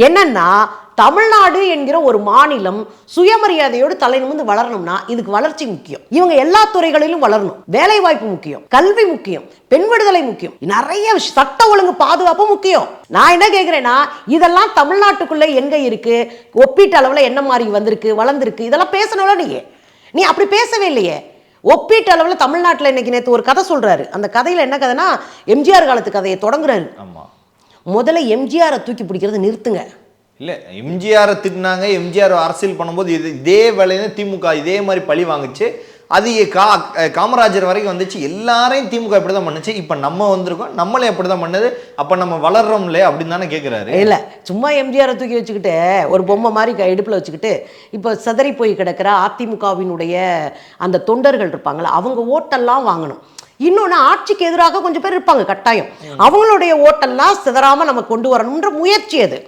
என்னன்னா தமிழ்நாடு என்கிற ஒரு மாநிலம் சுயமரியாதையோடு தலை நிமிர்ந்து வளரணும்னா இதுக்கு வளர்ச்சி முக்கியம். இவங்க எல்லா துறைகளிலும் வளரணும். வேலை வாய்ப்பு முக்கியம், கல்வி முக்கியம், பெண் விடுதலை முக்கியம், நிறைய சட்ட ஒழுங்கு பாதுகாப்பு முக்கியம். நான் என்ன கேட்கிறேன்னா, இதெல்லாம் தமிழ்நாட்டுக்குள்ள எங்க இருக்கு, ஒப்பீட்டு அளவுல என்ன மாதிரி வந்திருக்கு, வளர்ந்துருக்கு, இதெல்லாம் பேசணும்ல. நீ அப்படி பேசவே இல்லையே. ஒப்பீட்டு அளவில் தமிழ்நாட்டில் இன்னைக்கு நேற்று ஒரு கதை சொல்றாரு. அந்த கதையில் என்ன கதைனா, எம்ஜிஆர் காலத்து கதையை தொடங்குறாரு. முதல்ல எம்ஜிஆரை தூக்கி பிடிக்கிறது நிறுத்துங்க. இல்லை, எம்ஜிஆரை திட்டினாங்க, எம்ஜிஆர் அரசியல் பண்ணும்போது இதே வேலையில திமுக இதே மாதிரி பழி வாங்குச்சு. அது காமராஜர் வரைக்கும் வந்துச்சு. எல்லாரையும் திமுக இப்படி தான் பண்ணுச்சு. இப்போ நம்ம வந்திருக்கோம், நம்மளே எப்படி தான் பண்ணுது. அப்போ நம்ம வளர்றோம்லே அப்படின்னு தானே கேட்குறாரு. இல்லை, சும்மா எம்ஜிஆரை தூக்கி வச்சுக்கிட்டு ஒரு பொம்மை மாதிரி இடுப்பில் வச்சுக்கிட்டு இப்போ சிதறி போய் கிடக்கிற அதிமுகவினுடைய அந்த தொண்டர்கள் இருப்பாங்களா, அவங்க ஓட்டெல்லாம் வாங்கணும். இன்னொன்று, ஆட்சிக்கு எதிராக கொஞ்சம் பேர் இருப்பாங்க கட்டாயம். அவங்களுடைய ஓட்டெல்லாம் சிதறாமல் நம்ம கொண்டு வரணுன்ற முயற்சி அது.